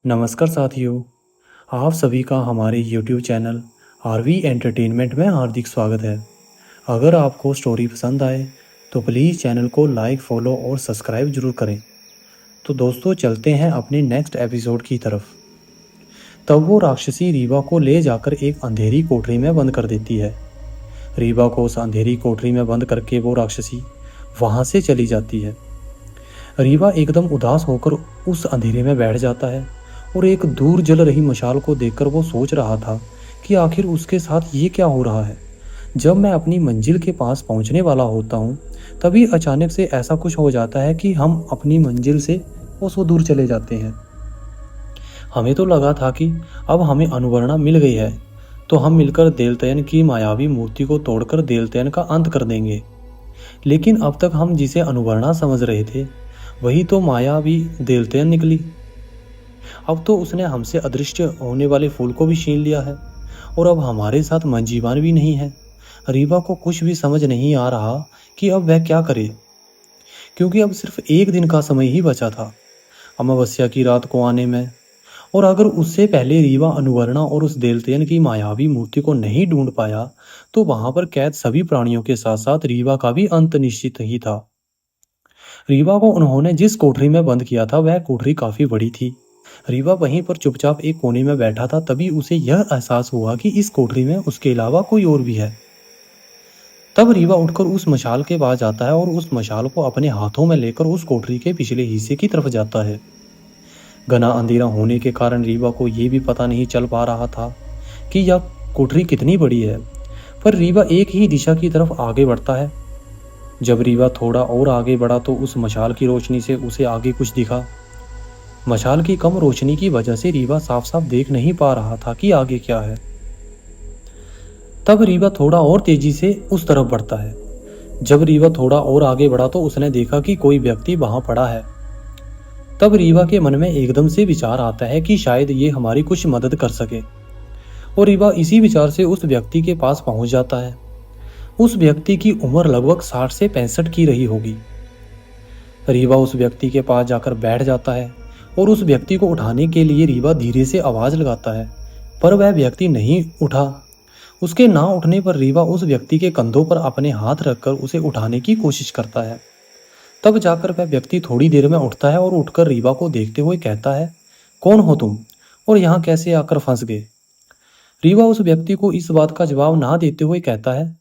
नमस्कार साथियों, आप सभी का हमारे YouTube चैनल आरवी एंटरटेनमेंट में हार्दिक स्वागत है। अगर आपको स्टोरी पसंद आए तो प्लीज़ चैनल को लाइक, फॉलो और सब्सक्राइब जरूर करें। तो दोस्तों चलते हैं अपने नेक्स्ट एपिसोड की तरफ। तब वो राक्षसी रीवा को ले जाकर एक अंधेरी कोठरी में बंद कर देती है। रीवा को उस अंधेरी कोठरी में बंद करके वो राक्षसी वहाँ से चली जाती है। रीवा एकदम उदास होकर उस अंधेरे में बैठ जाता है और एक दूर जल रही मशाल को देखकर वो सोच रहा था कि आखिर उसके साथ ये क्या हो रहा है। जब मैं अपनी मंजिल के पास पहुंचने वाला होता हूं, तभी अचानक से ऐसा कुछ हो जाता है कि हम अपनी मंजिल से कोसों दूर चले जाते हैं। हमें तो लगा था कि अब हमें अनुवर्णा मिल गई है, तो हम मिलकर देलतयन की मायावी मूर्ति को तोड़कर देलतयन का अंत कर देंगे। लेकिन अब तक हम जिसे अनुवर्णा समझ रहे थे, वही तो मायावी देलतयन निकली। अब तो उसने हमसे अदृश्य होने वाले फूल को भी छीन लिया है और अब हमारे साथ मंजीवान भी नहीं है। रीवा को कुछ भी समझ नहीं आ रहा कि अब वह क्या करे, क्योंकि अब सिर्फ एक दिन का समय ही बचा था अमावस्या की रात को आने में। और अगर उससे पहले रीवा अनुवर्णा और उस देलतयन की मायावी मूर्ति को नहीं ढूंढ पाया, तो वहां पर कैद सभी प्राणियों के साथ साथ रीवा का भी अंत निश्चित ही था। रीवा को उन्होंने जिस कोठरी में बंद किया था, वह कोठरी काफी बड़ी थी। रीवा वहीं पर चुपचाप एक कोने में बैठा था। तभी उसे यह एहसास हुआ कि इस कोठरी में उसके अलावा कोई और भी है। तब रीवा उठकर उस मशाल के पास जाता है और उस मशाल को अपने हाथों में लेकर उस कोठरी के पिछले हिस्से की तरफ जाता है। घना अंधेरा होने के कारण रीवा को यह भी पता नहीं चल पा रहा था कि यह कोठरी कितनी बड़ी है, पर रीवा एक ही दिशा की तरफ आगे बढ़ता है। जब रीवा थोड़ा और आगे बढ़ा तो उस मशाल की रोशनी से उसे आगे कुछ दिखा। मशाल की कम रोशनी की वजह से रीवा साफ साफ देख नहीं पा रहा था कि आगे क्या है। तब रीवा थोड़ा और तेजी से उस तरफ बढ़ता है। जब रीवा थोड़ा और आगे बढ़ा तो उसने देखा कि कोई व्यक्ति वहां पड़ा है। तब रीवा के मन में एकदम से विचार आता है कि शायद ये हमारी कुछ मदद कर सके, और रीवा इसी विचार से उस व्यक्ति के पास पहुंच जाता है। उस व्यक्ति की उम्र लगभग 60 से 65 की रही होगी। रीवा उस व्यक्ति के पास जाकर बैठ जाता है और उस व्यक्ति को उठाने के लिए रीवा धीरे से आवाज लगाता है, पर वह व्यक्ति नहीं उठा। उसके ना उठने पर रीवा उस व्यक्ति के कंधों पर अपने हाथ रखकर उसे उठाने की कोशिश करता है। तब जाकर वह व्यक्ति थोड़ी देर में उठता है और उठकर रीवा को देखते हुए कहता है, कौन हो तुम और यहाँ कैसे आकर फंस गए। रीवा उस व्यक्ति को इस बात का जवाब ना देते हुए कहता है,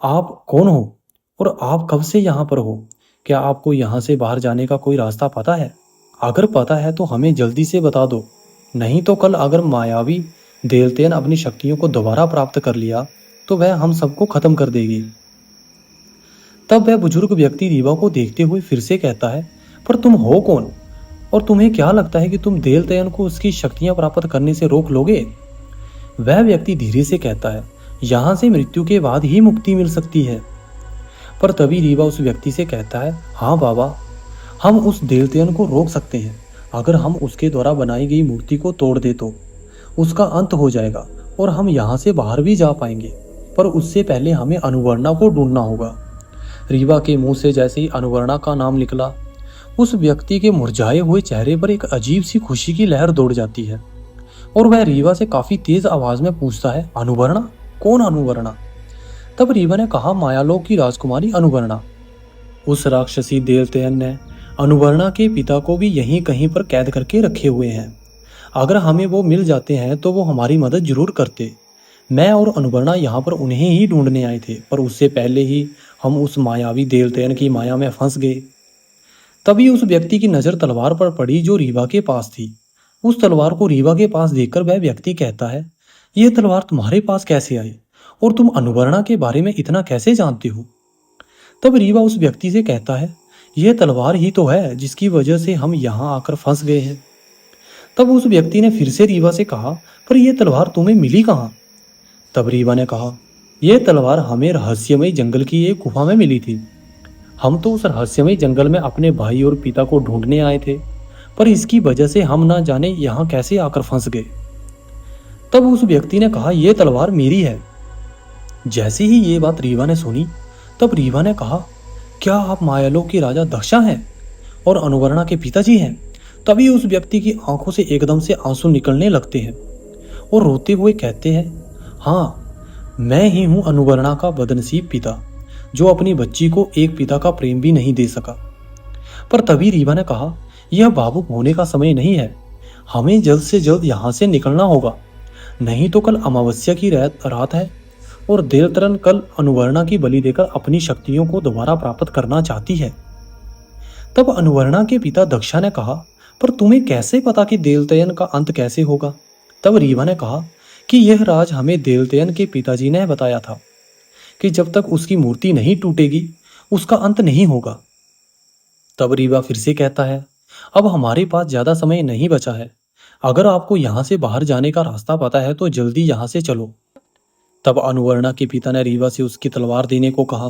आप कौन हो और आप कब से यहाँ पर हो? क्या आपको यहाँ से बाहर जाने का कोई रास्ता पता है? अगर पता है तो हमें जल्दी से बता दो, नहीं तो कल अगर मायावी देलतयन अपनी शक्तियों को दोबारा प्राप्त कर लिया तो वह हम सबको खत्म कर देगी। तब वह बुजुर्ग व्यक्ति रीवा को देखते हुए फिर से कहता है, पर तुम हो कौन और तुम्हें क्या लगता है कि तुम देलतयन को उसकी शक्तियां प्राप्त करने से रोक लोगे? वह व्यक्ति धीरे से कहता है, यहाँ से मृत्यु के बाद ही मुक्ति मिल सकती है। पर तभी रीवा उस व्यक्ति से कहता है, हाँ बाबा, हम उस देलतयन को रोक सकते हैं। अगर हम उसके द्वारा बनाई गई मूर्ति को तोड़ दे तो उसका अंत हो जाएगा और हम यहाँ से बाहर भी जा पाएंगे, पर उससे पहले हमें अनुवर्णा को ढूंढना होगा। रीवा के मुंह से जैसे ही अनुवर्णा का नाम निकला, उस व्यक्ति के मुरझाए हुए चेहरे पर एक अजीब सी खुशी की लहर दौड़ जाती है और वह रीवा से काफी तेज आवाज में पूछता है, अनुवर्णा? कौन अनुवर्णा? तब रीवा ने कहा, मायालोक की राजकुमारी अनुवर्णा। उस राक्षसी देलतयन ने अनुवर्णा के पिता को भी यहीं कहीं पर कैद करके रखे हुए हैं। अगर हमें वो मिल जाते हैं तो वो हमारी मदद जरूर करते। मैं और अनुवर्णा यहाँ पर उन्हें ही ढूंढने आए थे, पर उससे पहले ही हम उस मायावी देलतयन की माया में फंस गए। तभी उस व्यक्ति की नजर तलवार पर पड़ी जो रीवा के पास थी। उस तलवार को रीवा के पास देखकर वह व्यक्ति कहता है, यह तलवार तुम्हारे पास कैसे आई और तुम अनुवर्णा के बारे में इतना कैसे जानते हो? तब रीवा उस व्यक्ति से कहता है, यह तलवार ही तो है जिसकी वजह से हम यहाँ आकर फंस गए हैं। तब उस व्यक्ति ने फिर से रीवा से कहा, पर यह तलवार तुम्हें मिली कहाँ? तब रीवा ने कहा, यह तलवार हमें रहस्यमय जंगल की एक गुफा में मिली थी। हम तो उस रहस्यमय जंगल में अपने भाई और पिता को ढूंढने आए थे, पर इसकी वजह से हम ना जाने यहाँ कैसे आकर फंस गए। तब उस व्यक्ति ने कहा, यह तलवार मेरी है। जैसे ही ये बात रीवा ने सुनी, तब रीवा ने कहा, क्या आप मायालोक के राजा दक्षा हैं और अनुवर्णा के पिताजी हैं? तभी उस व्यक्ति की आंखों से एकदम से आंसू निकलने लगते हैं और रोते हुए कहते हैं, हाँ, मैं ही हूं अनुवर्णा का बदनसीब पिता, जो अपनी बच्ची को एक पिता का प्रेम भी नहीं दे सका। पर तभी रीवा ने कहा, यह भावुक होने का समय नहीं है, हमें जल्द से जल्द यहाँ से निकलना होगा, नहीं तो कल अमावस्या की रात है और देवतरन कल अनुवर्णा की बलि देकर अपनी शक्तियों को दोबारा प्राप्त करना चाहती है। तब अनुवर्णा के पिता दक्षा ने कहा, पर तुम्हें कैसे पता कि देवतयन का अंत कैसे होगा? तब रीवा ने कहा कि यह राज हमें देवतयन के पिताजी ने बताया था कि जब तक उसकी मूर्ति नहीं टूटेगी उसका अंत नहीं होगा। तब रीवा फिर से कहता है, अब हमारे पास ज्यादा समय नहीं बचा है, अगर आपको यहाँ से बाहर जाने का रास्ता पता है तो जल्दी यहाँ से चलो। तब अनुवर्णा के पिता ने रीवा से उसकी तलवार देने को कहा।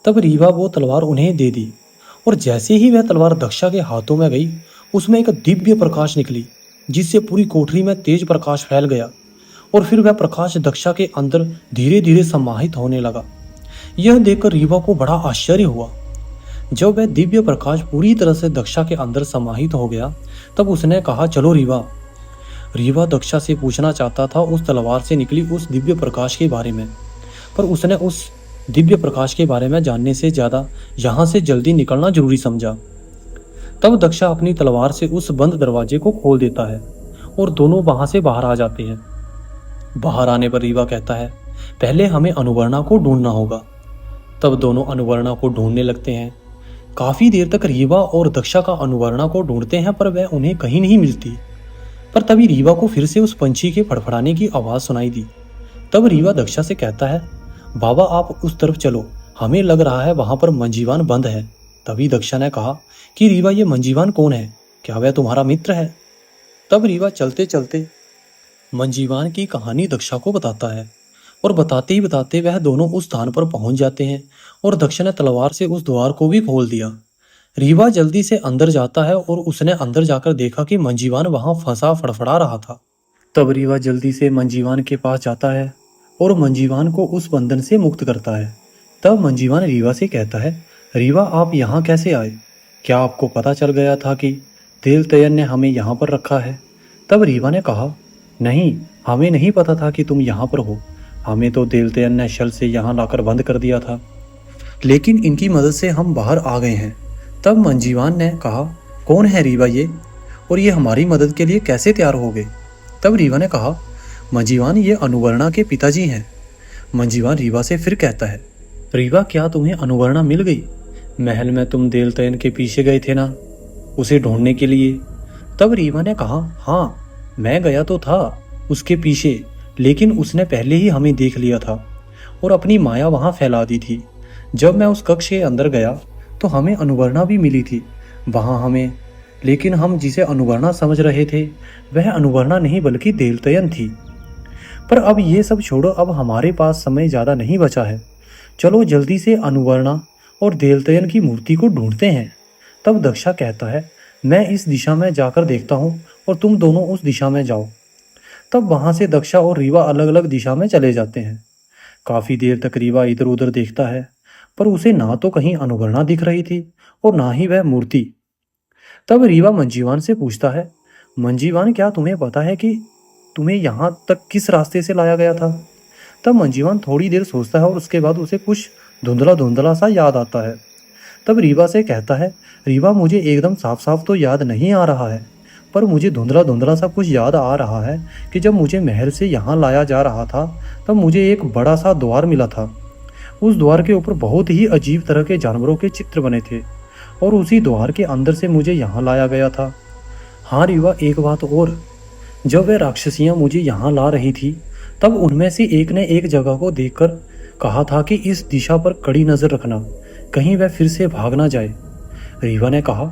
तब रीवा वो तलवार उन्हें दे दी और जैसे ही वह तलवार दक्षा के हाथों में गई, उसमें एक दिव्य प्रकाश निकली, जिससे पूरी कोठरी में तेज प्रकाश फैल गया और फिर वह प्रकाश दक्षा के अंदर धीरे धीरे समाहित होने लगा। यह देखकर रीवा को बड़ा आश्चर्य हुआ। जब वह दिव्य प्रकाश पूरी तरह से दक्षा के अंदर समाहित हो गया, तब उसने कहा, चलो रीवा। रीवा दक्षा से पूछना चाहता था उस तलवार से निकली उस दिव्य प्रकाश के बारे में, पर उसने उस दिव्य प्रकाश के बारे में जानने से ज्यादा यहाँ से जल्दी निकलना जरूरी समझा। तब दक्षा अपनी तलवार से उस बंद दरवाजे को खोल देता है और दोनों वहां से बाहर आ जाते हैं। बाहर आने पर रीवा कहता है, पहले हमें अनुवर्णा को ढूंढना होगा। तब दोनों अनुवर्णा को ढूंढने लगते हैं। काफी देर तक रीवा और दक्षा का अनुवर्णा को ढूंढते हैं, पर वह उन्हें कहीं नहीं मिलती। पर तभी रीवा को फिर से उस पंछी के फड़फड़ाने की आवाज सुनाई दी। तब रीवा दक्षा से कहता है, बाबा आप उस तरफ चलो, हमें लग रहा है वहां पर मंजीवान बंद है। तभी दक्षा ने कहा कि रीवा, ये मंजीवान कौन है? क्या वह तुम्हारा मित्र है? तब रीवा चलते चलते मंजीवान की कहानी दक्षा को बताता है और बताते ही बताते वह दोनों उस स्थान पर पहुंच जाते हैं और दक्षा ने तलवार से उस द्वार को भी खोल दिया। रीवा जल्दी से अंदर जाता है और उसने अंदर जाकर देखा कि मंजीवान वहां फंसा फड़फड़ा रहा था। तब रीवा जल्दी से मंजीवान के पास जाता है और मंजीवान को उस बंधन से मुक्त करता है। तब मंजीवान रीवा से कहता है, रीवा आप यहाँ कैसे आए? क्या आपको पता चल गया था कि देवतयन ने हमें यहाँ पर रखा है? तब रीवा ने कहा, नहीं, हमें नहीं पता था कि तुम यहाँ पर हो, हमें तो देवतयन ने छल से यहाँ लाकर बंद कर दिया था, लेकिन इनकी मदद से हम बाहर आ गए हैं। तब मंजीवान ने कहा, कौन है रीवा ये, और ये हमारी मदद के लिए कैसे तैयार हो गए? तब रीवा ने कहा, मंजीवान ये अनुवर्णा के पिताजी हैं। मंजीवान रीवा से फिर कहता है, रीवा क्या तुम्हें अनुवर्णा मिल गई? महल में तुम देवतयन के पीछे गए थे ना, उसे ढूंढने के लिए? तब रीवा ने कहा, हाँ, मैं गया तो था उसके पीछे, लेकिन उसने पहले ही हमें देख लिया था और अपनी माया वहां फैला दी थी। जब मैं उस कक्ष के अंदर गया तो हमें अनुवर्णा भी मिली थी वहां हमें, लेकिन हम जिसे अनुवर्णा समझ रहे थे वह अनुवर्णा नहीं बल्कि देवतयन थी। पर अब ये सब छोड़ो, अब हमारे पास समय ज़्यादा नहीं बचा है, चलो जल्दी से अनुवर्णा और देवतयन की मूर्ति को ढूंढते हैं। तब दक्षा कहता है, मैं इस दिशा में जाकर देखता हूँ और तुम दोनों उस दिशा में जाओ। तब वहाँ से दक्षा और रीवा अलग अलग दिशा में चले जाते हैं। काफ़ी देर तक रीवा इधर उधर देखता है, पर उसे ना तो कहीं अनुवर्णा दिख रही थी और ना ही वह मूर्ति। तब रीवा मंजीवान से पूछता है, मंजीवान क्या तुम्हें पता है कि तुम्हें यहाँ तक किस रास्ते से लाया गया था? तब मंजीवान थोड़ी देर सोचता है और उसके बाद उसे कुछ धुंधला धुंधला सा याद आता है। तब रीवा से कहता है, रीवा मुझे एकदम साफ साफ तो याद नहीं आ रहा है, पर मुझे धुंधला धुंधला सा कुछ याद आ रहा है कि जब मुझे महल से यहाँ लाया जा रहा था तब मुझे एक बड़ा सा द्वार मिला था। उस द्वार के ऊपर बहुत ही अजीब तरह के जानवरों के चित्र बने थे और उसी द्वार के अंदर से मुझे यहाँ लाया गया था। हाँ रीवा, एक बात और, जब वह राक्षसियाँ मुझे यहाँ ला रही थी तब उनमें से एक ने एक जगह को देखकर कहा था कि इस दिशा पर कड़ी नज़र रखना, कहीं वह फिर से भाग ना जाए। रीवा ने कहा,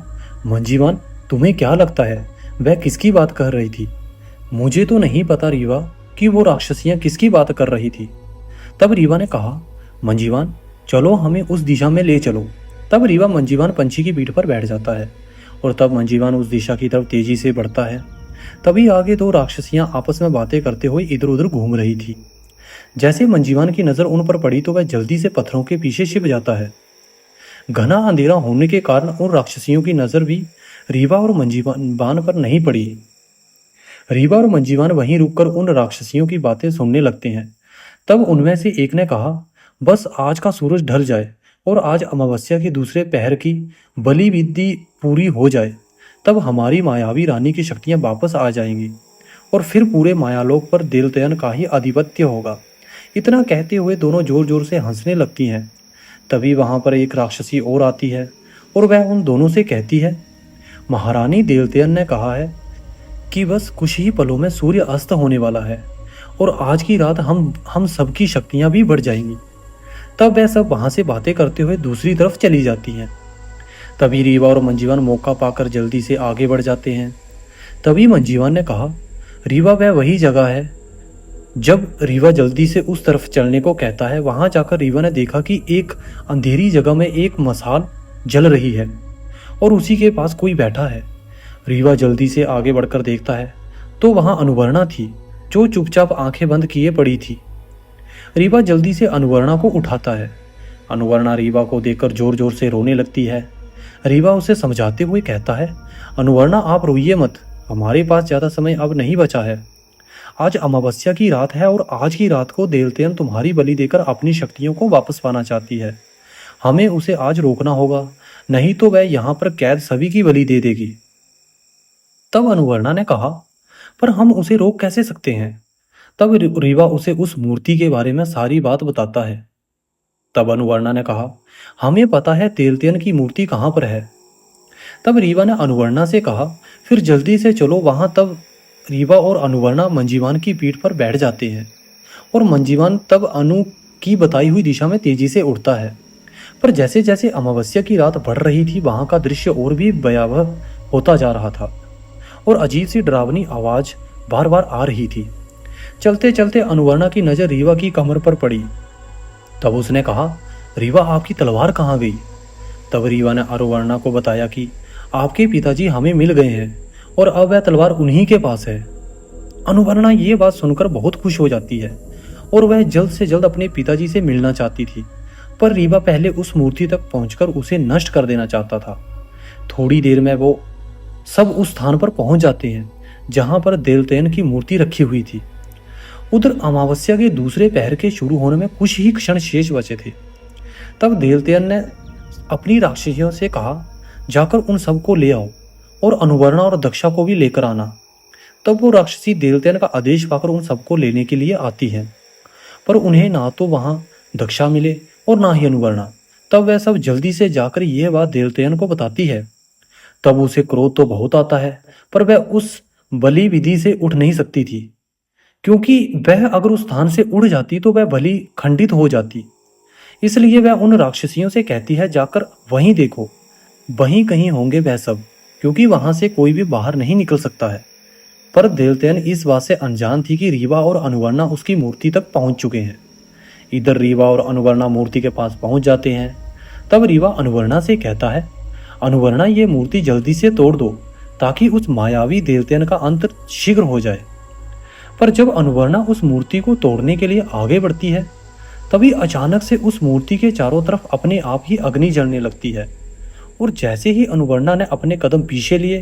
मंजीवान तुम्हें क्या लगता है वह किसकी बात कर रही थी? मुझे तो नहीं पता रीवा कि वो राक्षसियाँ किसकी बात कर रही थी। तब रीवा ने कहा, मंजीवान चलो हमें उस दिशा में ले चलो। तब रीवा मंजीवान पंछी की पीठ पर बैठ जाता है और तब मंजीवान उस दिशा की तरफ तेजी से बढ़ता है। तभी आगे दो राक्षसियां आपस में बातें करते हुए इधर उधर घूम रही थी। जैसे मंजीवान की नज़र उन पर पड़ी तो वह जल्दी से पत्थरों के पीछे छिप जाता है। घना अंधेरा होने के कारण उन राक्षसियों की नज़र भी रीवा और मंजीवान पर नहीं पड़ी। रीवा और मंजीवान वहीं रुककर उन राक्षसियों की बातें सुनने लगते हैं। तब उनमें से एक ने कहा, बस आज का सूरज ढल जाए और आज अमावस्या के दूसरे पहर की बलि विधि पूरी हो जाए, तब हमारी मायावी रानी की शक्तियां वापस आ जाएंगी और फिर पूरे मायालोक पर देवतयन का ही आधिपत्य होगा। इतना कहते हुए दोनों जोर जोर से हंसने लगती हैं। तभी वहां पर एक राक्षसी और आती है और वह उन दोनों से कहती है, महारानी, देवतयन ने कहा है कि बस कुछ ही पलों में सूर्य अस्त होने वाला है और आज की रात हम सबकी शक्तियां भी बढ़ जाएंगी। तब वह सब वहां से बातें करते हुए दूसरी तरफ चली जाती हैं। तभी रीवा और मंजीवान मौका पाकर जल्दी से आगे बढ़ जाते हैं। तभी मंजीवान ने कहा, रीवा, वह वही जगह है। जब रीवा जल्दी से उस तरफ चलने को कहता है, वहां जाकर रीवा ने देखा कि एक अंधेरी जगह में एक मसाल जल रही है और उसी के पास कोई बैठा है। रीवा जल्दी से आगे बढ़कर देखता है तो वहां अनुवर्णा थी, जो चुपचाप आंखें बंद किए पड़ी थी। रीवा जल्दी से अनुवर्णा को उठाता है। अनुवर्णा रीवा को देखकर जोर जोर से रोने लगती है। रीवा उसे समझाते हुए कहता है, अनुवर्णा, आप रोइए मत, हमारे पास ज्यादा समय अब नहीं बचा है। आज अमावस्या की रात है और आज की रात को देवतयन तुम्हारी बलि देकर अपनी शक्तियों को वापस पाना चाहती है। हमें उसे आज रोकना होगा, नहीं तो वह यहाँ पर कैद सभी की बलि दे देगी। तब अनुवर्णा ने कहा, पर हम उसे रोक कैसे सकते हैं? तब रीवा उसे उस मूर्ति के बारे में सारी बात बताता है। तब अनुवर्णा ने कहा, हमें पता है देवतयन की मूर्ति कहाँ पर है। तब रीवा ने अनुवर्णा से कहा, फिर जल्दी से चलो वहां। तब रीवा और अनुवर्णा मंजीवान की पीठ पर बैठ जाते हैं और मंजीवान तब अनु की बताई हुई दिशा में तेजी से उड़ता है। पर जैसे जैसे अमावस्या की रात बढ़ रही थी, वहां का दृश्य और भी भयावह होता जा रहा था और अजीब सी डरावनी आवाज बार बार आ रही थी। चलते चलते अनुवर्णा की नजर रीवा की कमर पर पड़ी। तब उसने कहा, रीवा, आपकी तलवार कहाँ गई? तब रीवा ने अनुवर्णा को बताया कि आपके पिताजी हमें मिल गए हैं और अब वह तलवार उन्हीं के पास है। अनुवर्णा ये बात सुनकर बहुत खुश हो जाती है और वह जल्द से जल्द अपने पिताजी से मिलना चाहती थी, पर रीवा पहले उस मूर्ति तक पहुंचकर उसे नष्ट कर देना चाहता था। थोड़ी देर में वो सब उस स्थान पर पहुंच जाते हैं जहां पर देवतयन की मूर्ति रखी हुई थी। उधर अमावस्या के दूसरे पहर के शुरू होने में कुछ ही क्षण शेष बचे थे। तब देवतयन ने अपनी राक्षसियों से कहा, जाकर उन सबको ले आओ और अनुवर्णा और दक्षा को भी लेकर आना। तब वो राक्षसी देवतयन का आदेश पाकर उन सबको लेने के लिए आती हैं, पर उन्हें ना तो वहां दक्षा मिले और ना ही अनुवर्णा। तब वह सब जल्दी से जाकर यह बात देवतयन को बताती है। तब उसे क्रोध तो बहुत आता है, पर वह उस बलि विधि से उठ नहीं सकती थी, क्योंकि वह अगर उस स्थान से उड़ जाती तो वह बलि खंडित हो जाती। इसलिए वह उन राक्षसियों से कहती है, जाकर वहीं देखो, वहीं कहीं होंगे वह सब, क्योंकि वहां से कोई भी बाहर नहीं निकल सकता है। पर देवतयन इस बात से अनजान थी कि रीवा और अनुवर्णा उसकी मूर्ति तक पहुंच चुके हैं। इधर रीवा और अनुवर्णा मूर्ति के पास पहुंच जाते हैं। तब रीवा अनुवर्णा से कहता है, अनुवर्णा, ये मूर्ति जल्दी से तोड़ दो ताकि उस मायावी देवतयन का अंत शीघ्र हो जाए। पर जब अनुवर्णा उस मूर्ति को तोड़ने के लिए आगे बढ़ती है, तभी अचानक से उस मूर्ति के चारों तरफ अपने आप ही अग्नि जलने लगती है और जैसे ही अनुवर्णा ने अपने कदम पीछे लिए,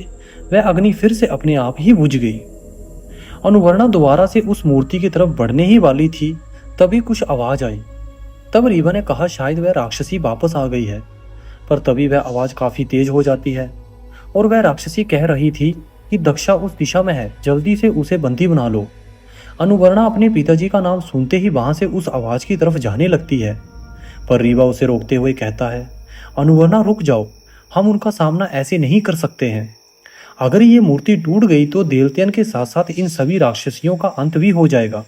वह अग्नि फिर से अपने आप ही बुझ गई। अनुवर्णा दोबारा से उस मूर्ति की तरफ बढ़ने ही वाली थी, तभी कुछ आवाज आई। तब रीवा ने कहा, शायद वह राक्षसी वापस आ गई है, पर तभी वह आवाज काफी तेज हो जाती है और वह राक्षसी कह रही थी कि दक्षा उस दिशा में है, जल्दी से उसे बंदी बना लो। अनुवर्णा अपने पिताजी का नाम सुनते ही वहां से उस आवाज की तरफ जाने लगती है, पर रीवा उसे रोकते हुए कहता है, अनुवर्णा, रुक जाओ, हम उनका सामना ऐसे नहीं कर सकते हैं। अगर ये मूर्ति टूट गई तो देवतयन के साथ साथ इन सभी राक्षसियों का अंत भी हो जाएगा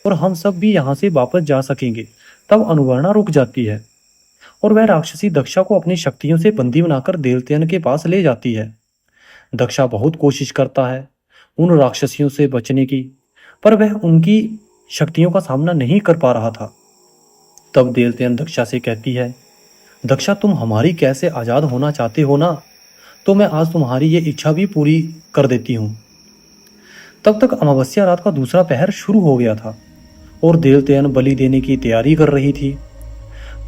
और हम सब भी यहाँ से वापस जा सकेंगे। तब अनुवर्णा रुक जाती है और वह राक्षसी दक्षा को अपनी शक्तियों से बंदी बनाकर देवतयन के पास ले जाती है। दक्षा बहुत कोशिश करता है उन राक्षसियों से बचने की, पर वह उनकी शक्तियों का सामना नहीं कर पा रहा था। तब देवतयन दक्षा से कहती है, दक्षा, तुम हमारी कैसे आजाद होना चाहते हो ना, तो मैं आज तुम्हारी ये इच्छा भी पूरी कर देती हूँ। तब तक अमावस्या रात का दूसरा पहर शुरू हो गया था और देवतयन बलि देने की तैयारी कर रही थी,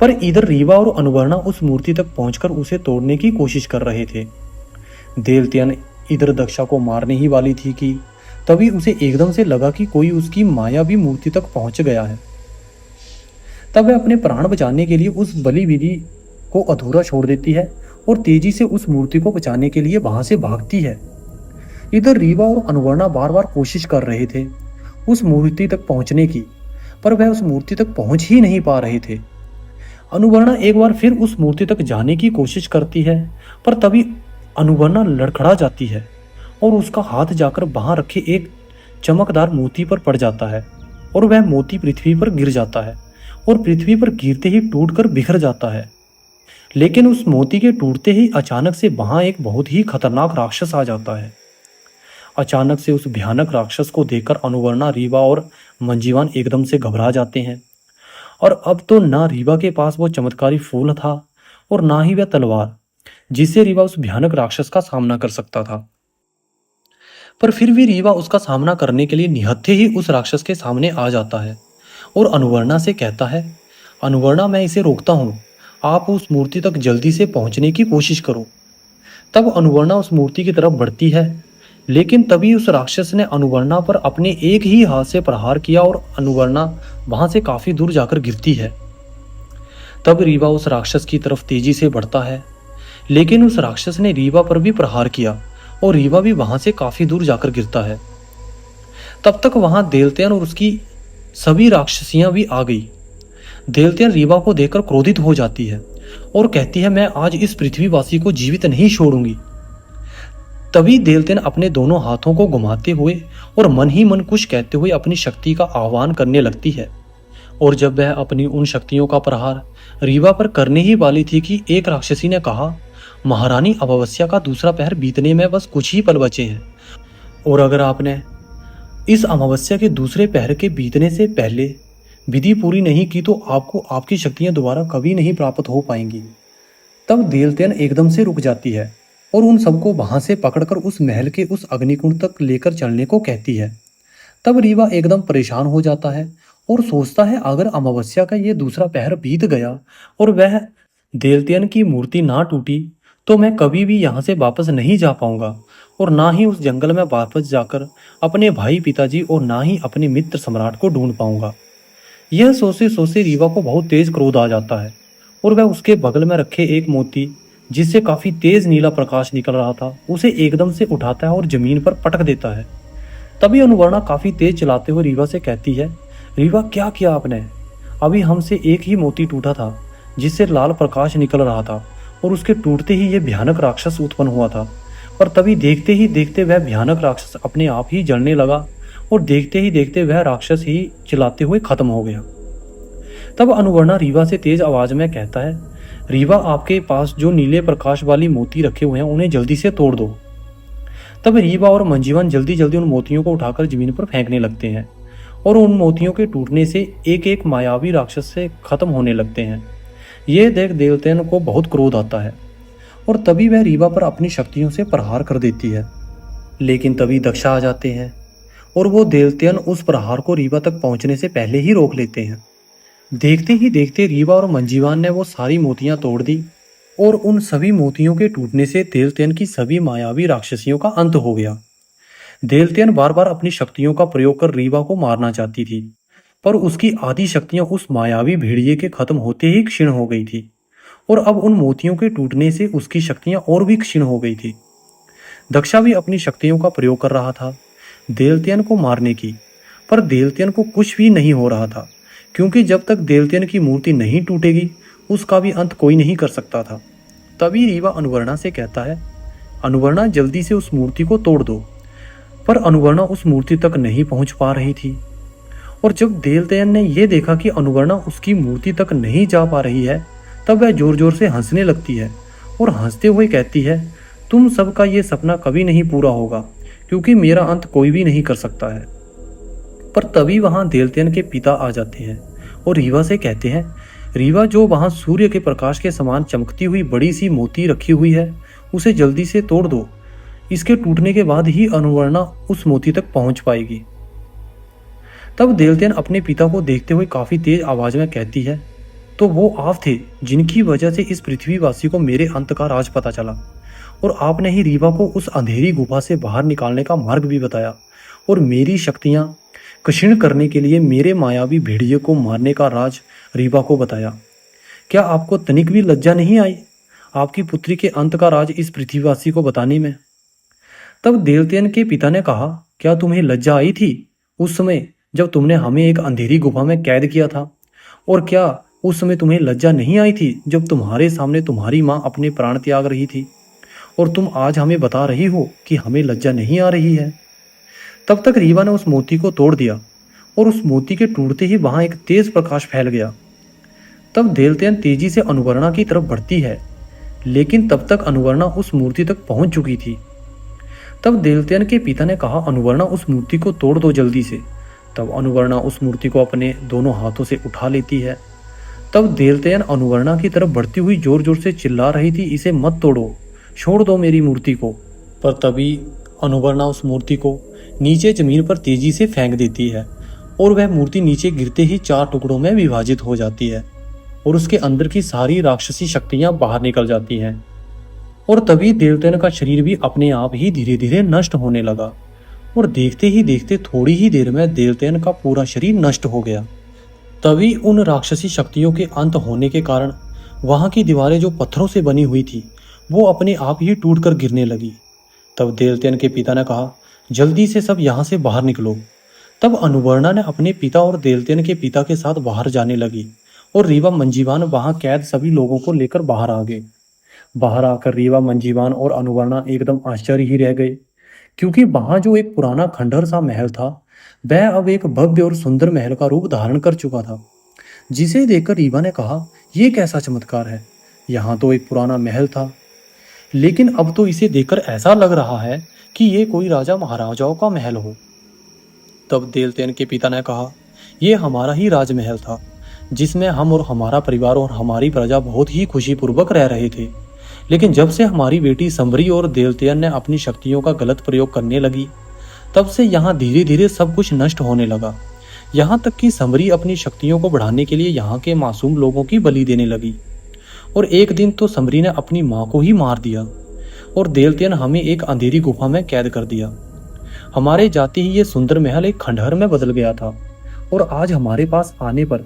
पर इधर रीवा और अनुवर्णा उस मूर्ति तक पहुंचकर उसे तोड़ने की कोशिश कर रहे थे। देवतेन इधर दक्षा को मारने ही वाली थी कि तभी उसे एकदम से लगा कि कोई उसकी मायावी मूर्ति तक पहुंच गया है। तब वह अपने प्राण बचाने के लिए उस बलि विधि को अधूरा छोड़ देती है और तेजी से उस मूर्ति को बचाने के लिए वहां से भागती है। इधर रीवा और अनुवर्णा बार बार कोशिश कर रहे थे उस मूर्ति तक पहुंचने की, पर वह उस मूर्ति तक पहुंच ही नहीं पा रहे थे। अनुवर्णा एक बार फिर उस मूर्ति तक जाने की कोशिश करती है, पर तभी अनुवर्णा लड़खड़ा जाती है और उसका हाथ जाकर वहां रखे एक चमकदार मोती पर पड़ जाता है और वह मोती पृथ्वी पर गिर जाता है और पृथ्वी पर गिरते ही टूटकर बिखर जाता है। लेकिन उस मोती के टूटते ही अचानक से वहां एक बहुत ही खतरनाक राक्षस आ जाता है। अचानक से उस भयानक राक्षस को देखकर अनुवर्णा, रीवा और मंजीवान एकदम से घबरा जाते हैं। और अब तो ना रीवा के पास वो चमत्कारी फूल था और ना ही वह तलवार जिससे रीवा उस भयानक राक्षस का सामना कर सकता था। पर फिर भी रीवा उसका सामना करने के लिए निहत्थे ही उस राक्षस के सामने आ जाता है और अनुवर्णा से कहता है, अनुवर्णा, मैं इसे रोकता हूँ, आप उस मूर्ति तक जल्दी से पहुंचने की कोशिश करो। तब अनुवर्णा उस मूर्ति की तरफ बढ़ती है, लेकिन तभी उस राक्षस ने अनुवर्णा पर अपने एक ही हाथ से प्रहार किया और अनुवर्णा वहां से काफी दूर जाकर गिरती है। तब रीवा उस राक्षस की तरफ तेजी से बढ़ता है, लेकिन उस राक्षस ने रीवा पर भी प्रहार किया और रीवा भी वहां से काफी दूर जाकर गिरता है। तब तक वहां देवतेन और उसकी सभी राक्षसियां भी आ गई। देवतेन रीवा को देखकर क्रोधित हो जाती है और कहती है, मैं आज इस पृथ्वीवासी को जीवित नहीं छोड़ूंगी। तभी देवतेन अपने दोनों हाथों को घुमाते हुए और मन ही मन कुछ कहते हुए अपनी शक्ति का आह्वान करने लगती है। और जब वह अपनी उन शक्तियों का प्रहार रीवा पर करने ही वाली थी कि एक राक्षसी ने कहा, महारानी, अमावस्या का दूसरा पहर बीतने में बस कुछ ही पल बचे हैं और अगर आपने इस अमावस्या के दूसरे पहर के बीतने से पहले विधि पूरी नहीं की तो आपको आपकी शक्तियां दोबारा कभी नहीं प्राप्त हो पाएंगी। तब देवतेन एकदम से रुक जाती है और उन सबको वहां से पकड़कर उस महल के उस अग्निकुंड तक लेकर चलने को कहती है। तब रीवा एकदम परेशान हो जाता है और सोचता है, अगर अमावस्या का ये दूसरा पहर बीत गया और वह देवतेन की मूर्ति ना टूटी तो मैं कभी भी यहाँ से वापस नहीं जा पाऊंगा और ना ही उस जंगल में वापस जाकर अपने भाई पिताजी और ना ही अपने मित्र सम्राट को ढूंढ पाऊंगा। यह सोचते सोचते रीवा को बहुत तेज क्रोध आ जाता है और वह उसके बगल में रखे एक मोती जिससे काफी तेज नीला प्रकाश निकल रहा था उसे एकदम से उठाता है और जमीन पर पटक देता है। तभी अनुवर्णा काफी तेज चलाते हुए रीवा से कहती है, रीवा, क्या किया आपने? अभी हमसे एक ही मोती टूटा था जिससे लाल प्रकाश निकल रहा था और उसके टूटते ही यह भयानक राक्षस उत्पन्न हुआ था। पर तभी देखते ही देखते वह भयानक राक्षस अपने आप ही जलने लगा और देखते ही देखते वह राक्षस ही चिल्लाते हुए खत्म हो गया। तब अनुवर्णा रीवा से तेज आवाज में कहता है, रीवा, आपके पास जो नीले प्रकाश वाली मोती रखे हुए हैं उन्हें जल्दी से तोड़ दो। तब रीवा और मंजीवन जल्दी जल्दी उन मोतियों को उठाकर जमीन पर फेंकने लगते हैं और उन मोतियों के टूटने से एक एक मायावी राक्षस से खत्म होने लगते हैं। यह देख देवतेन को बहुत क्रोध आता है और तभी वह रीवा पर अपनी शक्तियों से प्रहार कर देती है। लेकिन तभी दक्षा आ जाते हैं और वो देवतेन उस प्रहार को रीवा तक पहुंचने से पहले ही रोक लेते हैं। देखते ही देखते रीवा और मंजीवान ने वो सारी मोतियां तोड़ दी और उन सभी मोतियों के टूटने से देवतेन की सभी मायावी राक्षसियों का अंत हो गया। देवतेन बार बार अपनी शक्तियों का प्रयोग कर रीवा को मारना चाहती थी, पर उसकी आधी शक्तियां उस मायावी भेड़िए के खत्म होते ही क्षीण हो गई थी और अब उन मोतियों के टूटने से उसकी शक्तियां और भी क्षीण हो गई थी। दक्षा भी अपनी शक्तियों का प्रयोग कर रहा था देवतेन को मारने की, पर देवतेन को कुछ भी नहीं हो रहा था क्योंकि जब तक देवतेन की मूर्ति नहीं टूटेगी उसका भी अंत कोई नहीं कर सकता था। तभी रीवा अनुवर्णा से कहता है, अनुवर्णा, जल्दी से उस मूर्ति को तोड़ दो। पर अनुवर्णा उस मूर्ति तक नहीं पहुंच पा रही थी और जब देवतेन ने यह देखा कि अनुवर्णा उसकी मूर्ति तक नहीं जा पा रही है तब वह जोर जोर से हंसने लगती है और हंसते हुए कहती है, तुम सबका ये सपना कभी नहीं पूरा होगा क्योंकि मेरा अंत कोई भी नहीं कर सकता है। पर तभी वहां देवतेन के पिता आ जाते हैं और रीवा से कहते हैं, रीवा, जो वहां सूर्य के प्रकाश के समान चमकती हुई बड़ी सी मोती रखी हुई है उसे जल्दी से तोड़ दो। इसके टूटने के बाद ही अनुवर्णा उस मोती तक पहुंच पाएगी। तब देवतेन अपने पिता को देखते हुए काफी तेज आवाज में कहती है, तो वो आप थे जिनकी वजह से इस पृथ्वीवासी को मेरे अंत का राज पता चला और आपने ही रीवा को उस अंधेरी गुफा से बाहर निकालने का मार्ग भी बताया और मेरी शक्तियां क्षीण करने के लिए मेरे मायावी भेड़िए को मारने का राज रीवा को बताया। क्या आपको तनिक भी लज्जा नहीं आई आपकी पुत्री के अंत का राज इस पृथ्वीवासी को बताने में? तब देवतेन के पिता ने कहा, क्या तुम्हें लज्जा आई थी उस समय जब तुमने हमें एक अंधेरी गुफा में कैद किया था? और क्या उस समय तुम्हें लज्जा नहीं आई थी जब तुम्हारे सामने तुम्हारी माँ अपने प्राण त्याग रही थी? और तुम आज हमें बता रही हो कि हमें लज्जा नहीं आ रही है। तब तक रीवा ने उस मोती को तोड़ दिया और उस मोती के टूटते ही वहां एक तेज प्रकाश फैल गया। तब देवतेन तेजी से अनुवर्णा की तरफ बढ़ती है, लेकिन तब तक अनुवर्णा उस मूर्ति तक पहुंच चुकी थी। तब देवतेन के पिता ने कहा, अनुवर्णा उस मूर्ति को तोड़ दो जल्दी से। तब अनुवर्णा उस मूर्ति को अपने दोनों हाथों से उठा लेती है। तब देवतेन अनुवर्णा की तरफ बढ़ती हुई जोर जोर से चिल्ला रही थी, इसे मत तोड़ो, छोड़ दो मेरी मूर्ति को। पर तभी अनुवर्णा उस मूर्ति को नीचे जमीन पर तेजी से फेंक देती है और वह मूर्ति नीचे गिरते ही 4 टुकड़ों में विभाजित हो जाती है और उसके अंदर की सारी राक्षसी शक्तियां बाहर निकल जाती हैं। और तभी देवतेन का शरीर भी अपने आप ही धीरे धीरे नष्ट होने लगा और देखते ही देखते थोड़ी ही देर में देवतेन का पूरा शरीर नष्ट हो गया। तभी उन राक्षसी शक्तियों के अंत होने के कारण वहां की दीवारें जो पत्थरों से बनी हुई थी वो अपने आप ही टूटकर गिरने लगी। तब देवतेन के पिता ने कहा, जल्दी से सब यहाँ से बाहर निकलो। तब अनुवर्णा ने अपने पिता और देवतेन के पिता के साथ बाहर जाने लगी और रीवा मंजीवान वहां कैद सभी लोगों को लेकर बाहर आ गए। बाहर आकर रीवा मंजीवान और अनुवर्णा एकदम आश्चर्य ही रह गए, क्योंकि वहां जो एक पुराना खंडहर सा महल था वह अब एक भव्य और सुंदर महल का रूप धारण कर चुका था। जिसे देखकर रीवा ने कहा, यह कैसा चमत्कार है, यहाँ तो एक पुराना महल था लेकिन अब तो इसे देखकर ऐसा लग रहा है कि ये कोई राजा महाराजाओं का महल हो। तब देवतेन के पिता ने कहा, यह हमारा ही राजमहल था जिसमें हम और हमारा परिवार और हमारी प्रजा बहुत ही खुशीपूर्वक रह रहे थे। लेकिन जब से हमारी बेटी समरी और देवतेन ने अपनी शक्तियों का गलत प्रयोग करने लगी तब से यहाँ धीरे धीरे सब कुछ नष्ट होने लगा। यहाँ तक कि समरी अपनी शक्तियों को बढ़ाने के लिए यहाँ के मासूम लोगों की बलि देने लगी और एक दिन तो समरी ने अपनी माँ को ही मार दिया और देवतेन हमें एक अंधेरी गुफा में कैद कर दिया। हमारे जाते ही ये सुंदर महल एक खंडहर में बदल गया था और आज हमारे पास आने पर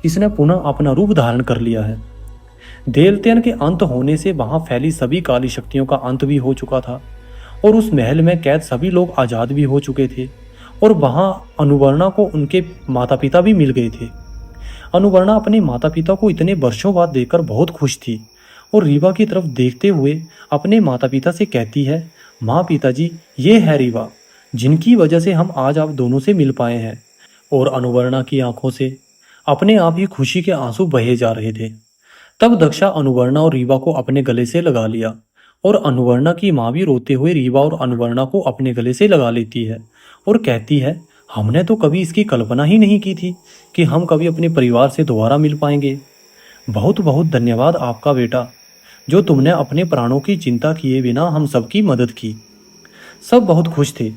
इसने पुनः अपना रूप धारण कर लिया है। देवतेन के अंत होने से वहां फैली सभी काली शक्तियों का अंत भी हो चुका था और उस महल में कैद सभी लोग आजाद भी हो चुके थे और वहां अनुवर्णा को उनके माता पिता भी मिल गए थे। अनुवर्णा अपने माता पिता को इतने वर्षों बाद देखकर बहुत खुश थी और रीवा की तरफ देखते हुए अपने माता पिता से कहती है, माँ पिताजी, ये है रीवा जिनकी वजह से हम आज आप दोनों से मिल पाए हैं। और अनुवर्णा की आंखों से अपने आप ही खुशी के आंसू बहे जा रहे थे। तब दक्षा अनुवर्णा और रीवा को अपने गले से लगा लिया और अनुवर्णा की माँ भी रोते हुए रीवा और अनुवर्णा को अपने गले से लगा लेती है और कहती है, हमने तो कभी इसकी कल्पना ही नहीं की थी कि हम कभी अपने परिवार से दोबारा मिल पाएंगे। बहुत बहुत धन्यवाद आपका बेटा, जो तुमने अपने प्राणों की चिंता किए बिना हम सबकी मदद की। सब बहुत खुश थे।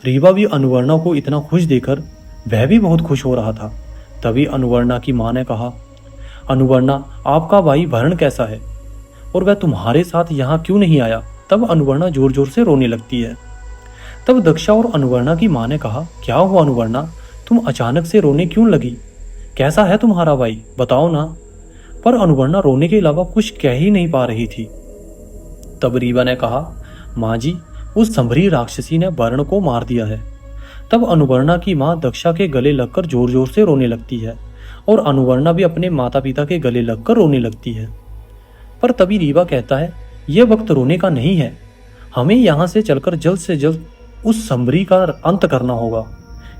रीवा भी अनुवर्णा को इतना खुश देखकर वह भी बहुत खुश हो रहा था। तभी अनुवर्णा की माँ ने कहा, अनुवर्णा, आपका भाई वरुण कैसा है और वह तुम्हारे साथ यहाँ क्यों नहीं आया? तब अनुवर्णा जोर जोर से रोने लगती है। तब दक्षा और अनुवर्णा की माँ ने कहा, क्या हुआ अनुवर्णा, तुम अचानक से रोने क्यों लगी? कैसा है तुम्हारा भाई, बताओ ना। पर अनुवर्णा रोने के अलावा कुछ कह ही नहीं पा रही थी। तब रीवा ने कहा, माँ जी, उस संभरी राक्षसी ने वरुण को मार दिया है। तब अनुवर्णा की माँ दक्षा के गले लगकर जोर जोर से रोने लगती है और अनुवर्णा भी अपने माता पिता के गले लगकर रोने लगती है। पर तभी रीवा कहता है, यह वक्त रोने का नहीं है, हमें यहाँ से चलकर जल्द से जल्द उस संभरी का अंत करना होगा,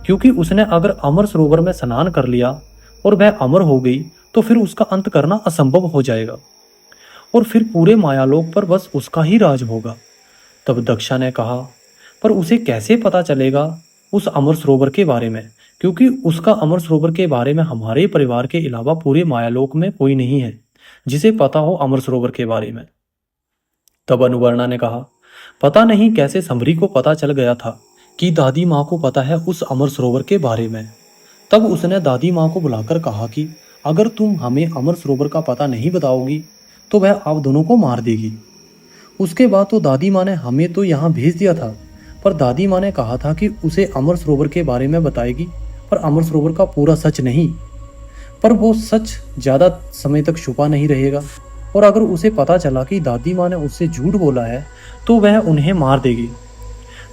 क्योंकि उसने अगर अमर सरोवर में स्नान कर लिया और वह अमर हो गई तो फिर उसका अंत करना असंभव हो जाएगा और फिर पूरे मायालोक पर बस उसका ही राज होगा। तब दक्षा ने कहा, पर उसे कैसे पता चलेगा उस अमर सरोवर के बारे में, क्योंकि उसका अमर सरोवर के बारे में हमारे परिवार के अलावा पूरे मायालोक में कोई नहीं है जिसे पता हो अमर सरोवर के बारे में। तब अनुवर्णा ने कहा, पता नहीं कैसे समरी को पता चल गया था कि दादी माँ को पता है उस अमर सरोवर के बारे में। तब उसने दादी माँ को बुलाकर कहा कि अगर तुम हमें अमर सरोवर का पता नहीं बताओगी तो वह आप दोनों को मार देगी। उसके बाद तो दादी माँ ने हमें तो यहाँ भेज दिया था, पर दादी माँ ने कहा था कि उसे अमर सरोवर के बारे में बताएगी, पर अमर सरोवर का पूरा सच नहीं। पर वो सच ज़्यादा समय तक छुपा नहीं रहेगा, और अगर उसे पता चला कि दादी माँ ने उससे झूठ बोला है तो वह उन्हें मार देगी।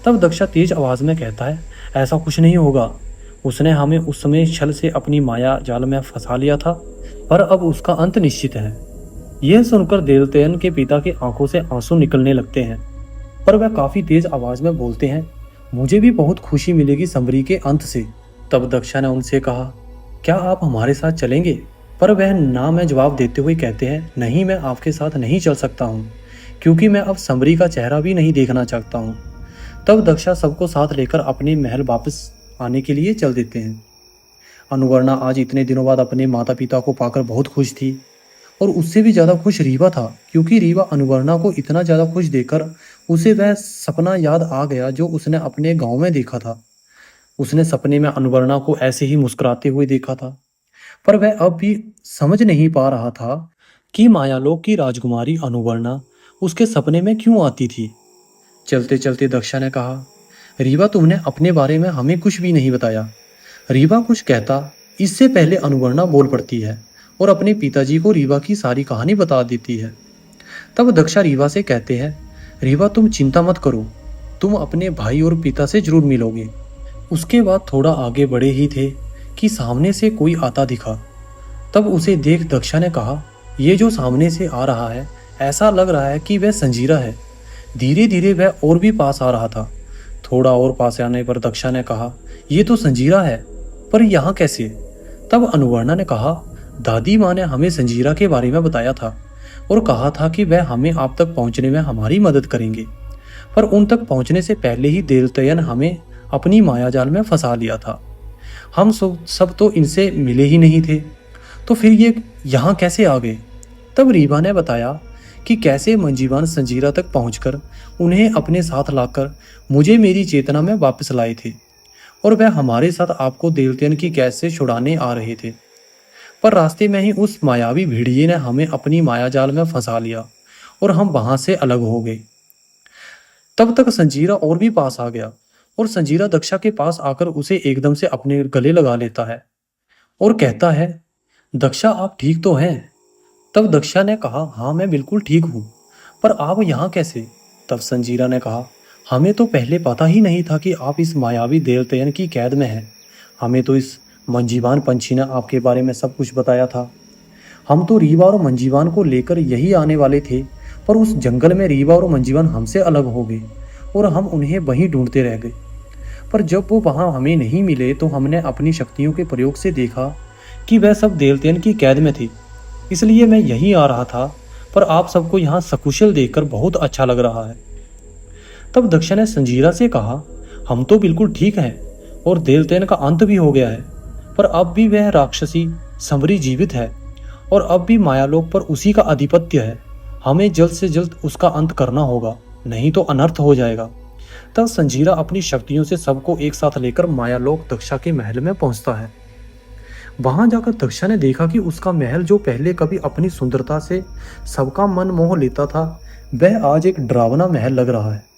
तब दक्षा तेज आवाज़ में कहता है, ऐसा कुछ नहीं होगा। उसने हमें उस समय छल से अपनी माया जाल में फंसा लिया था, पर अब उसका अंत निश्चित है। यह सुनकर देवतेयन के पिता की आंखों से आंसू निकलने लगते हैं, पर वह काफी तेज आवाज में बोलते हैं, मुझे भी बहुत खुशी मिलेगी समरी के अंत से। तब दक्षा ने उनसे कहा, क्या आप हमारे साथ चलेंगे? पर वह ना में जवाब देते हुए कहते हैं, नहीं, मैं आपके साथ नहीं चल सकता हूँ, क्योंकि मैं अब समरी का चेहरा भी नहीं देखना चाहता हूँ। तब दक्षा सबको साथ लेकर अपने महल वापस आने के लिए चल देते हैं। अनुवर्णा आज इतने दिनों बाद अपने माता पिता को पाकर बहुत खुश थी, और उससे भी ज़्यादा खुश रीवा था, क्योंकि रीवा अनुवर्णा को इतना ज़्यादा खुश देकर उसे वह सपना याद आ गया जो उसने अपने गांव में देखा था। उसने सपने में अनुवर्णा को ऐसे ही मुस्कुराते हुए देखा था, पर वह अब भी समझ नहीं पा रहा था कि मायालोक की राजकुमारी अनुवर्णा उसके सपने में क्यों आती थी। चलते चलते दक्षा ने कहा, रीवा, तुमने अपने बारे में हमें कुछ भी नहीं बताया। रीवा कुछ कहता इससे पहले अनुवर्णा बोल पड़ती है और अपने पिताजी को रीवा की सारी कहानी बता देती है। तब दक्षा रीवा से कहते हैं, रीवा, तुम चिंता मत करो, तुम अपने भाई और पिता से जरूर मिलोगे। उसके बाद थोड़ा आगे बढ़े ही थे कि सामने से कोई आता दिखा। तब उसे देख दक्षा ने कहा, ये जो सामने से आ रहा है, ऐसा लग रहा है कि वह संजीरा है। धीरे धीरे वह और भी पास आ रहा था। थोड़ा और पास आने पर दक्षा ने कहा, ये तो संजीरा है, पर यहाँ कैसे? तब अनुवर्णा ने कहा, दादी माँ ने हमें संजीरा के बारे में बताया था और कहा था कि वह हमें आप तक पहुँचने में हमारी मदद करेंगे, पर उन तक पहुँचने से पहले ही देवतयन हमें अपनी माया जाल में फंसा लिया था। हम सब तो इनसे मिले ही नहीं थे, तो फिर ये यहाँ कैसे आ गए? तब रीवा ने बताया कि कैसे मंजीवान संजीरा तक पहुंचकर उन्हें अपने साथ लाकर मुझे मेरी चेतना में वापस लाए थे, और वह हमारे साथ आपको देवतयन की कैद से छुड़ाने आ रहे थे। पर रास्ते में ही उस मायावी भेड़िए ने हमें अपनी माया जाल में फंसा लिया और हम वहां से अलग हो गए। तब तक संजीरा और भी पास आ गया, और संजीरा दक्षा के पास आकर उसे एकदम से अपने गले लगा लेता है और कहता है, दक्षा, आप ठीक तो हैं? तब दक्षा ने कहा, हाँ, मैं बिल्कुल ठीक हूँ, पर आप यहाँ कैसे? तब संजीरा ने कहा, हमें तो पहले पता ही नहीं था कि आप इस मायावी देवतयन की कैद में हैं। हमें तो इस मंजीवान पंछी ने आपके बारे में सब कुछ बताया था। हम तो रीवा और मंजीवान को लेकर यही आने वाले थे, पर उस जंगल में रीवा और मंजीवान हमसे अलग हो गए और हम उन्हें वहीं ढूंढते रह गए। पर जब वो वहाँ हमें नहीं मिले तो हमने अपनी शक्तियों के प्रयोग से देखा कि वह सब देवतयन की कैद में थे, इसलिए मैं यहीं आ रहा था। पर आप सबको यहाँ सकुशल देखकर बहुत अच्छा लग रहा है। तब दक्षा ने संजीरा से कहा, हम तो बिल्कुल ठीक हैं और देवतयन का अंत भी हो गया है, पर अब भी वह राक्षसी समरी जीवित है और अब भी मायालोक पर उसी का आधिपत्य है। हमें जल्द से जल्द उसका अंत करना होगा, नहीं तो अनर्थ हो जाएगा। तब संजीरा अपनी शक्तियों से सबको एक साथ लेकर मायालोक दक्षा के महल में पहुंचता है। वहां जाकर दक्षा ने देखा कि उसका महल, जो पहले कभी अपनी सुंदरता से सबका मन मोह लेता था, वह आज एक डरावना महल लग रहा है।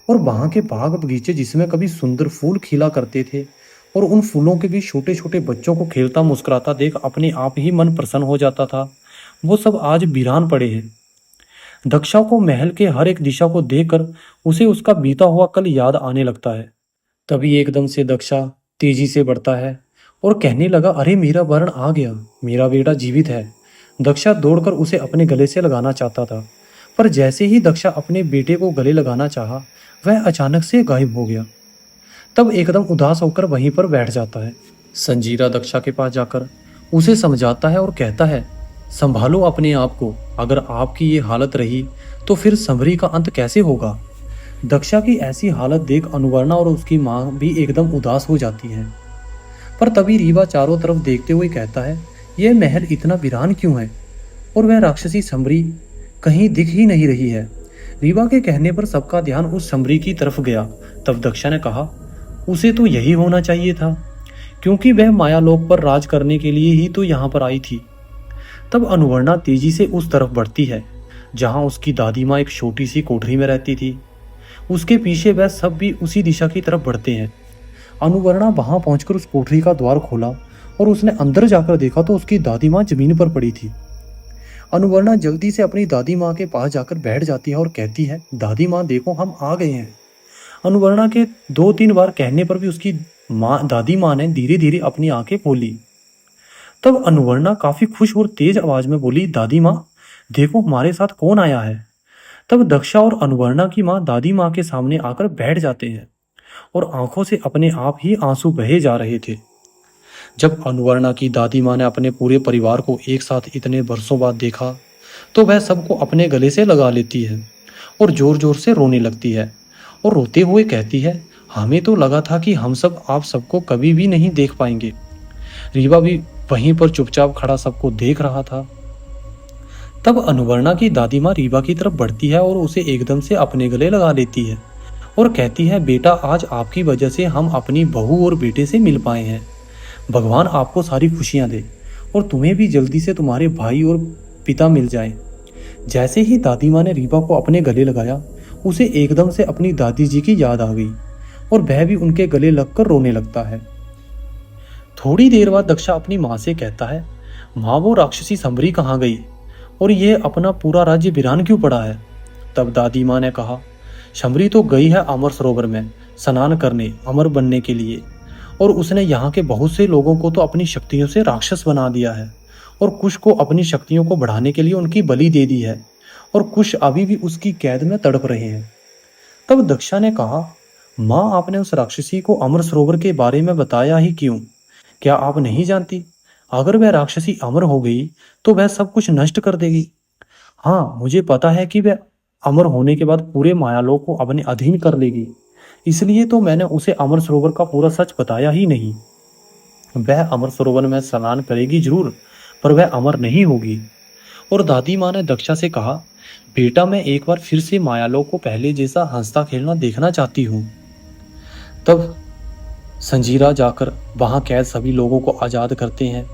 और वहां के बाग बगीचे, जिसमें कभी सुंदर फूल खिला करते थे और उन फूलों के भी छोटे छोटे बच्चों को खेलता मुस्कुराता देख अपने आप ही मन प्रसन्न हो जाता था, वो सब आज वीरान पड़े हैं। दक्षा को महल के हर एक दिशा को देखकर उसे उसका बीता हुआ कल याद आने लगता है। तभी एकदम से दक्षा तेजी से बढ़ता है और कहने लगा, अरे, मेरा वर्ण आ गया, मेरा बेटा जीवित है। दक्षा दौड़कर उसे अपने गले से लगाना चाहता था, पर जैसे ही दक्षा अपने बेटे को गले लगाना चाहा, वह अचानक से गायब हो गया। तब एकदम उदास होकर वहीं पर बैठ जाता है। संजीरा दक्षा के पास जाकर उसे समझाता है और कहता है, संभालो अपने आप को, अगर आपकी ये हालत रही तो फिर समरी का अंत कैसे होगा? दक्षा की ऐसी हालत देख अनुवर्णा और उसकी माँ भी एकदम उदास हो जाती है। पर तभी रीवा चारों तरफ देखते हुए कहता है, यह महल इतना वीरान क्यों है और वह राक्षसी समरी कहीं दिख ही नहीं रही है। रीवा के कहने पर सबका ध्यान उस समरी की तरफ गया। तब दक्षा ने कहा, उसे तो यही होना चाहिए था, क्योंकि वह मायालोक पर राज करने के लिए ही तो यहाँ पर आई थी। तब अनुवर्णा तेजी से उस तरफ बढ़ती है। जहाँ उसकी दादी माँ एक छोटी सी कोठरी में रहती थी। उसके पीछे वह सब भी उसी दिशा की तरफ बढ़ते हैं। अनुवर्णा वहां पहुंचकर उस कोठरी का द्वार खोला और उसने अंदर जाकर देखा तो उसकी दादी माँ जमीन पर पड़ी थी। अनुवर्णा जल्दी से अपनी दादी माँ के पास जाकर बैठ जाती है और कहती है, दादी माँ देखो हम आ गए हैं। अनुवर्णा के 2-3 बार कहने पर भी उसकी दादी माँ ने धीरे धीरे अपनी आंखें खोली। तब अनुवर्णा काफी खुश और तेज आवाज में बोली, दादी माँ देखो हमारे साथ कौन आया है। तब दक्षा और अनुवर्णा की माँ दादी माँ के सामने आकर बैठ जाते हैं और आंखों से अपने आप ही आंसू बहे जा रहे थे। जब अनुवर्णा की दादी माँ ने अपने पूरे परिवार को एक साथ इतने बरसों बाद देखा तो वह सबको अपने गले से लगा लेती है और जोर जोर से रोने लगती है और रोते हुए कहती है, हमें तो लगा था कि हम सब आप सबको कभी भी नहीं देख पाएंगे। रीवा भी वहीं पर चुपचाप खड़ा सबको देख रहा था। तब अनुवर्णा की दादी माँ रीवा की तरफ बढ़ती है और उसे एकदम से अपने गले लगा लेती है और कहती है, बेटा आज आपकी वजह से हम अपनी बहू और बेटे से मिल पाए हैं। भगवान आपको सारी खुशियां दे और तुम्हें भी जल्दी से तुम्हारे भाई और पिता मिल जाएं। जैसे ही दादी माँ ने रीवा को अपने गले लगाया उसे एकदम से अपनी दादी जी की याद आ गई और वह भी उनके गले लगकर रोने लगता है। थोड़ी देर बाद दक्षा अपनी माँ से कहता है, माँ वो राक्षसी समरी कहाँ गई और ये अपना पूरा राज्य वीरान क्यों पड़ा है। तब दादी माँ ने कहा, शमरी तो गई है अमर सरोवर में स्नान करने अमर बनने के लिए और उसने यहाँ के बहुत से लोगों को तो अपनी शक्तियों से राक्षस बना दिया है और कुछ को अपनी शक्तियों को बढ़ाने के लिए उनकी बलि दे दी है और कुछ अभी भी उसकी कैद में तड़प रहे हैं। तब दक्षा ने कहा, माँ आपने उस राक्षसी को अमर सरोवर के बारे में बताया ही क्यों? क्या आप नहीं जानती? अगर वह राक्षसी अमर हो गई तो वह सब कुछ नष्ट कर देगी। हाँ मुझे पता है कि वह अमर होने के बाद पूरे मायालोक को अपने अधीन कर लेगी, इसलिए तो मैंने उसे अमर सरोवर का पूरा सच बताया ही नहीं। वह अमर सरोवर में स्नान करेगी जरूर पर वह अमर नहीं होगी। और दादी माँ ने दक्षा से कहा, बेटा मैं एक बार फिर से मायालोक को पहले जैसा हंसता खेलना देखना चाहती हूँ। तब संजीरा जाकर वहां कैद सभी लोगों को आजाद करते हैं।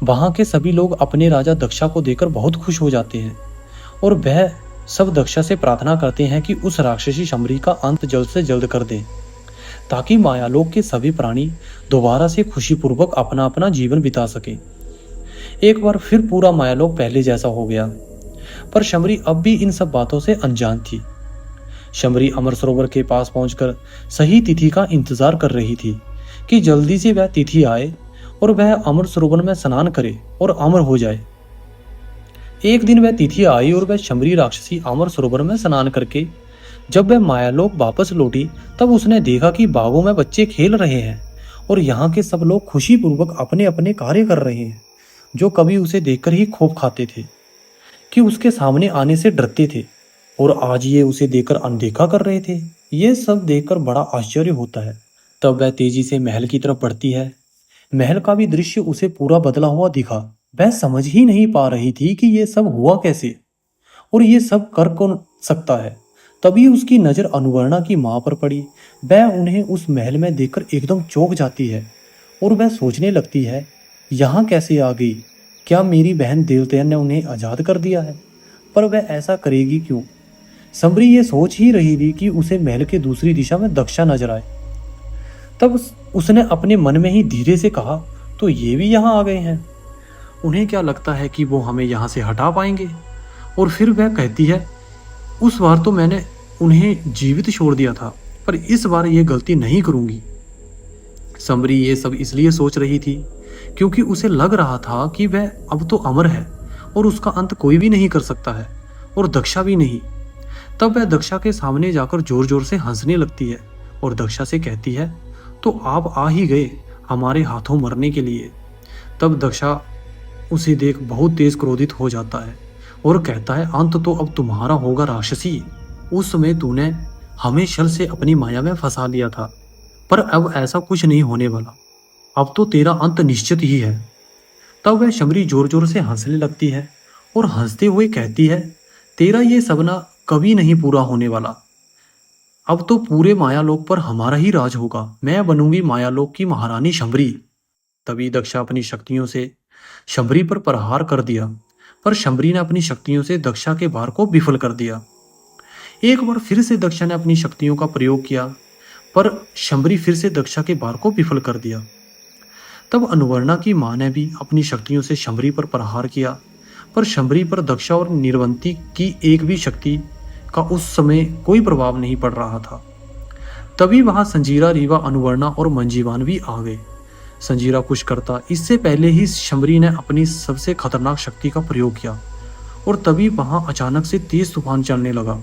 वहां के सभी लोग अपने राजा दक्षा को देखकर बहुत खुश हो जाते हैं और वह सब दक्षा से प्रार्थना करते हैं कि उस राक्षसी शमरी का अंत जल्द से जल्द कर दे ताकि मायालोक के सभी प्राणी दोबारा से खुशीपूर्वक अपना अपना जीवन बिता सके। एक बार फिर पूरा मायालोक पहले जैसा हो गया पर शमरी अब भी इन सब बातों से अनजान थी। शमरी अमर सरोवर के पास पहुंचकर सही तिथि का इंतजार कर रही थी कि जल्दी से वह तिथि आए और वह अमर सरोवर में स्नान करे और अमर हो जाए। एक दिन वह तिथि आई और वह शमरी राक्षसी अमर सरोवर में स्नान करके जब वह मायालोक वापस लौटी तब उसने देखा कि बागों में बच्चे खेल रहे हैं और यहाँ के सब लोग खुशीपूर्वक अपने अपने कार्य कर रहे हैं जो कभी उसे देखकर ही खूब खाते थे कि उसके सामने आने से डरते थे और आज ये उसे देखकर अनदेखा कर रहे थे। ये सब देखकर बड़ा आश्चर्य होता है। तब वह तेजी से महल की तरफ बढ़ती है। महल का भी दृश्य उसे पूरा बदला हुआ दिखा। वह समझ ही नहीं पा रही थी कि ये सब हुआ कैसे और ये सब कर कौन सकता है। तभी उसकी नजर अनुवर्णा की माँ पर पड़ी। वह उन्हें उस महल में देखकर एकदम चौंक जाती है और वह सोचने लगती है, यहाँ कैसे आ गई? क्या मेरी बहन देवतेन ने उन्हें आजाद कर दिया है? पर वह ऐसा करेगी क्यों? समरी ये सोच ही रही थी कि उसे महल के दूसरी दिशा में दक्षा नजर आए। तब उसने अपने मन में ही धीरे से कहा, तो ये भी यहाँ आ गए हैं। उन्हें क्या लगता है कि वो हमें यहाँ से हटा पाएंगे? और फिर वह कहती है, उस बार तो मैंने उन्हें जीवित छोड़ दिया था पर इस बार ये गलती नहीं करूंगी। समरी ये सब इसलिए सोच रही थी क्योंकि उसे लग रहा था कि वह अब तो अमर है और उसका अंत कोई भी नहीं कर सकता है और दक्षा भी नहीं। तब वह दक्षा के सामने जाकर जोर जोर से हंसने लगती है और दक्षा से कहती है, तो आप आ ही गए हमारे हाथों मरने के लिए। तब दक्षा उसे देख बहुत तेज क्रोधित हो जाता है और कहता है, अंत तो अब तुम्हारा होगा राक्षसी। उस समय तूने हमें छल से अपनी माया में फंसा लिया था पर अब ऐसा कुछ नहीं होने वाला। अब तो तेरा अंत निश्चित ही है। तब वह शमरी जोर जोर से हंसने लगती है और हंसते हुए कहती है, तेरा ये सपना कभी नहीं पूरा होने वाला। अब तो पूरे मायालोक पर हमारा ही राज होगा। मैं बनूंगी मायालोक की महारानी शमरी। तभी दक्षा अपनी शक्तियों से शमरी पर प्रहार कर दिया पर शंबरी ने अपनी शक्तियों से दक्षा के भार को विफल कर दिया। एक बार फिर से दक्षा ने अपनी शक्तियों का प्रयोग किया, पर शंबरी फिर से दक्षा के भार को विफल कर दिया। तब अनुवर्णा की मां ने भी अपनी शक्तियों से शंबरी पर प्रहार किया, पर शंबरी पर दक्षा और नीरवंती की एक भी शक्ति का उस समय कोई प्रभाव नहीं पड़ रहा था। तभी वहां संजीरा, रीवा, अनुवर्णा और मंजीवान भी आ गए। संजीरा कुछ करता इससे पहले ही शंबरी ने अपनी सबसे खतरनाक शक्ति का प्रयोग किया, और तभी वहां अचानक से तेज तूफान चलने लगा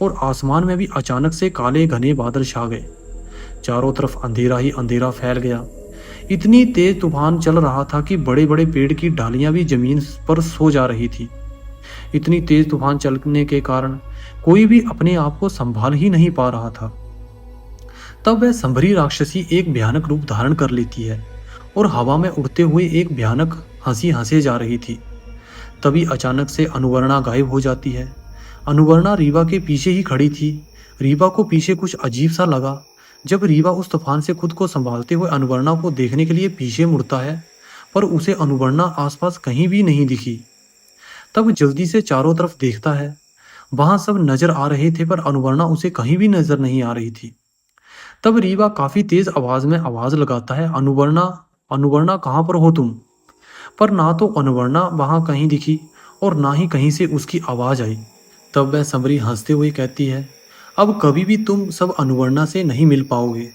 और आसमान में भी अचानक से काले घने बादल छा गए। चारों तरफ अंधेरा ही अंधेरा फैल गया। इतनी तेज तूफान चल रहा था कि बड़े बड़े पेड़ की डालियां भी जमीन पर सो जा रही थी। इतनी तेज तूफान चलने के कारण कोई भी अपने आप को संभाल ही नहीं पा रहा था। तब वह संभरी राक्षसी एक भयानक रूप धारण कर लेती है और हवा में उड़ते हुए एक भयानक हंसी हंसे जा रही थी। तभी अचानक से अनुवर्णा गायब हो जाती है। अनुवर्णा रीवा के पीछे ही खड़ी थी। रीवा को पीछे कुछ अजीब सा लगा। जब रीवा उस तूफान से खुद को संभालते हुए अनुवर्णा को देखने के लिए पीछे मुड़ता है, पर उसे अनुवर्णा आसपास कहीं भी नहीं दिखी। तब जल्दी से चारों तरफ देखता है। वहां सब नजर आ रहे थे, पर अनुवर्णा उसे कहीं भी नजर नहीं आ रही थी। तब रीवा काफी तेज आवाज में आवाज लगाता है, अनुवर्णा, अनुवर्णा कहाँ पर हो तुम? पर ना तो अनुवर्णा वहां कहीं दिखी और ना ही कहीं से उसकी आवाज आई। तब वह संबरी हंसते हुए कहती है, अब कभी भी तुम सब अनुवर्णा से नहीं मिल पाओगे।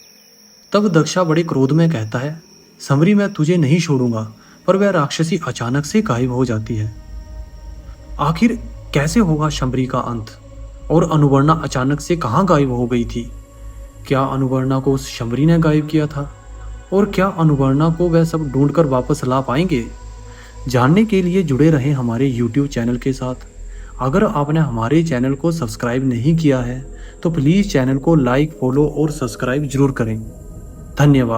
तब दक्षा बड़े क्रोध में कहता है, संबरी मैं तुझे नहीं छोड़ूंगा। पर वह राक्षसी अचानक से गायब हो जाती है। आखिर कैसे होगा शंबरी का अंत? और अनुवर्णा अचानक से कहाँ गायब हो गई थी? क्या अनुवर्णा को उस शंबरी ने गायब किया था? और क्या अनुवर्णा को वह सब ढूंढकर वापस ला पाएंगे? जानने के लिए जुड़े रहें हमारे YouTube चैनल के साथ। अगर आपने हमारे चैनल को सब्सक्राइब नहीं किया है तो प्लीज़ चैनल को लाइक, फॉलो और सब्सक्राइब जरूर करें। धन्यवाद।